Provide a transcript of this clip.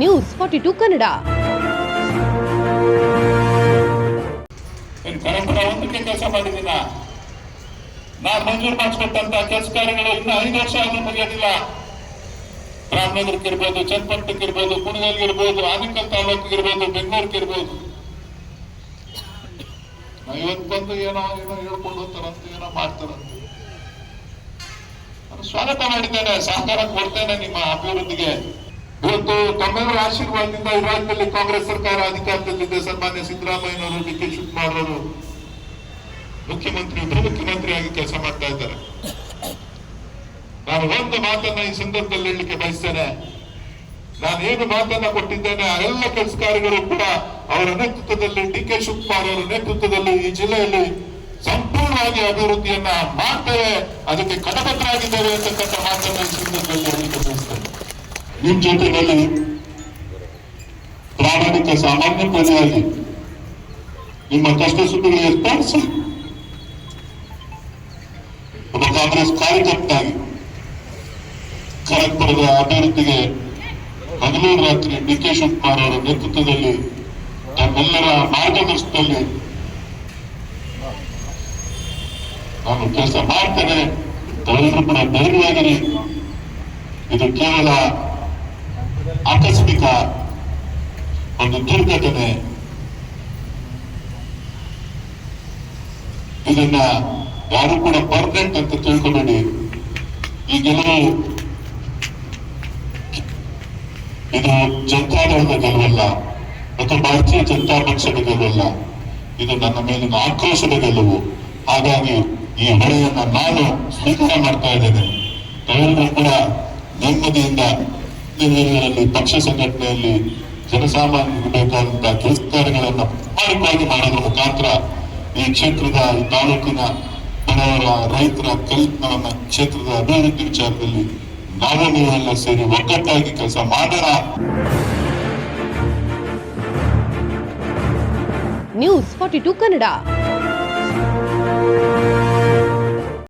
News 42 Kannada. ಕೆಲಸ ಮಾಡಿದ್ದೀನ ನಾನು ಮಂಜೂರು ಮಾಡಿಸ್ಕೊಟ್ಟಂತ ಕೆಲಸ ಕಾರ್ಯಗಳು ಇನ್ನು 5 ವರ್ಷ ಆದ್ರೂ ಮುಗಿಯೋದಿಲ್ಲ. ರಾಮನಗರಕ್ಕೆ ಇರ್ಬೋದು, ಚನ್ನಪಟ್ಟಣಕ್ಕೆ ಇರ್ಬೋದು, ಕುಣಿಗಲ್ಗೆ ಇರ್ಬೋದು, ಆನೇಕಲ್ ತಾಲೂಕಿಗೆ ಇರ್ಬೋದು, ಬೆಂಗಳೂರಿಗೆ ಇರ್ಬೋದು. ಇವತ್ತು ಬಂದು ಏನೋ ಹೇಳ್ಕೊಂಡು ಹೋಗ್ತಾರಂತ, ಏನೋ ಮಾಡ್ತಾರಂತ. ನಾನು ಸ್ವಾಗತ ಮಾಡಿದ್ದೇನೆ, ಸಹಕಾರ ಕೊಡ್ತೇನೆ ನಿಮ್ಮ ಅಭಿವೃದ್ಧಿಗೆ. ಇವತ್ತು ತಮ್ಮೆಲ್ಲರ ಆಶೀರ್ವಾದದಿಂದ ಈ ರಾಜ್ಯದಲ್ಲಿ ಕಾಂಗ್ರೆಸ್ ಸರ್ಕಾರ ಅಧಿಕಾರದಲ್ಲಿದೆ. ಸನ್ಮಾನ್ಯ ಸಿದ್ದರಾಮಯ್ಯನವರು, ಡಿ ಕೆ ಶಿವಕುಮಾರ್ ಅವರು ಮುಖ್ಯಮಂತ್ರಿ, ಉಪಮುಖ್ಯಮಂತ್ರಿಯಾಗಿ ಕೆಲಸ ಮಾಡ್ತಾ ಇದ್ದಾರೆ. ನಾನು ಒಂದು ಮಾತನ್ನ ಈ ಸಂದರ್ಭದಲ್ಲಿ ಹೇಳಲಿಕ್ಕೆ ಬಯಸ್ತೇನೆ. ನಾನು ಏನು ಮಾತನ್ನ ಕೊಟ್ಟಿದ್ದೇನೆ ಆ ಎಲ್ಲ ಕೆಲಸ ಕಾರ್ಯಗಳು ಕೂಡ ಅವರ ನೇತೃತ್ವದಲ್ಲಿ, ಡಿ ಕೆ ಶಿವಕುಮಾರ್ ಅವರ ನೇತೃತ್ವದಲ್ಲಿ ಈ ಜಿಲ್ಲೆಯಲ್ಲಿ ಸಂಪೂರ್ಣವಾಗಿ ಅಭಿವೃದ್ಧಿಯನ್ನ ಮಾಡ್ತೇವೆ, ಅದಕ್ಕೆ ಕಟಬದ್ಧರಾಗಿದ್ದೇವೆ ಅಂತಕ್ಕಂಥ ಮಾತನ್ನ ಈ ಸಂದರ್ಭದಲ್ಲಿ ಹೇಳಲಿಕ್ಕೆ ಬಯಸ್ತೇನೆ. ನಿಮ್ ಜೊತೆಯಲ್ಲಿ ಪ್ರಾಮಾಣಿಕ ಸಾಮಾನ್ಯ ಪ್ರಜೆಯಾಗಿ ನಿಮ್ಮ ಕಷ್ಟ ಸುಖಗಳಿಗೆ ಸ್ಪಂದಿಸಿ ಒಬ್ಬ ಕಾಂಗ್ರೆಸ್ ಕಾರ್ಯಕರ್ತನಾಗಿ ಖರಗ್ಪುರದ ಅಭಿವೃದ್ಧಿಗೆ ಹಗಲು ರಾತ್ರಿ ಡಿ ಕೆ ಶಿವಕುಮಾರ್ ಅವರ ನೇತೃತ್ವದಲ್ಲಿ ತಮ್ಮೆಲ್ಲರ ಮಾರ್ಗದರ್ಶನದಲ್ಲಿ ನಾನು ಕೆಲಸ ಮಾಡ್ತೇನೆ. ತಾವೆಲ್ಲರೂ ಕೂಡ ಧೈರ್ಯವಾಗಿರಿ. ಇದು ಕೇವಲ ಆಕಸ್ಮಿಕ ಒಂದು ದುರ್ಘಟನೆ. ಇದನ್ನ ಯಾರು ಕೂಡ ಪರ್ಮನೆಂಟ್ ಅಂತ ತಿಳ್ಕೊಬೇಡಿ. ಈ ಗೆಲುವು ಇದು ಜನತಾದಳದ ಗೆಲುವಲ್ಲ ಮತ್ತು ಭಾರತೀಯ ಜನತಾ ಪಕ್ಷದ ಗೆಲುವಲ್ಲ. ಇದು ನನ್ನ ಮೇಲಿನ ಆಕ್ರೋಶದ ಗೆಲುವು. ಹಾಗಾಗಿ ಈ ಹೊಳೆಯನ್ನ ನಾನು ಸ್ವೀಕಾರ ಮಾಡ್ತಾ ಇದ್ದೇನೆ. ತಾವೆಲ್ಲರೂ ಕೂಡ ನೆಮ್ಮದಿಯಿಂದ ಜಿಲ್ಲೆಗಳಲ್ಲಿ ಪಕ್ಷ ಸಂಘಟನೆಯಲ್ಲಿ ಜನಸಾಮಾನ್ಯರಿಗೆ ಬೇಕಾದಂತಹ ಕೆಲಸ ಕಾರ್ಯಗಳನ್ನ ಪ್ರಾಮಾಣಿಕವಾಗಿ ಮಾಡೋದ್ರ ಮುಖಾಂತರ ಈ ಕ್ಷೇತ್ರದ, ಈ ತಾಲೂಕಿನ ಬಡವರ, ರೈತರ ಕಲ್ಯಾಣ, ಕ್ಷೇತ್ರದ ಅಭಿವೃದ್ಧಿ ವಿಚಾರದಲ್ಲಿ ನಾವು ನೀವೆಲ್ಲ ಸೇರಿ ಒಗ್ಗಟ್ಟಾಗಿ ಕೆಲಸ ಮಾಡೋಣ. ನ್ಯೂಸ್ 42 ಕನ್ನಡ.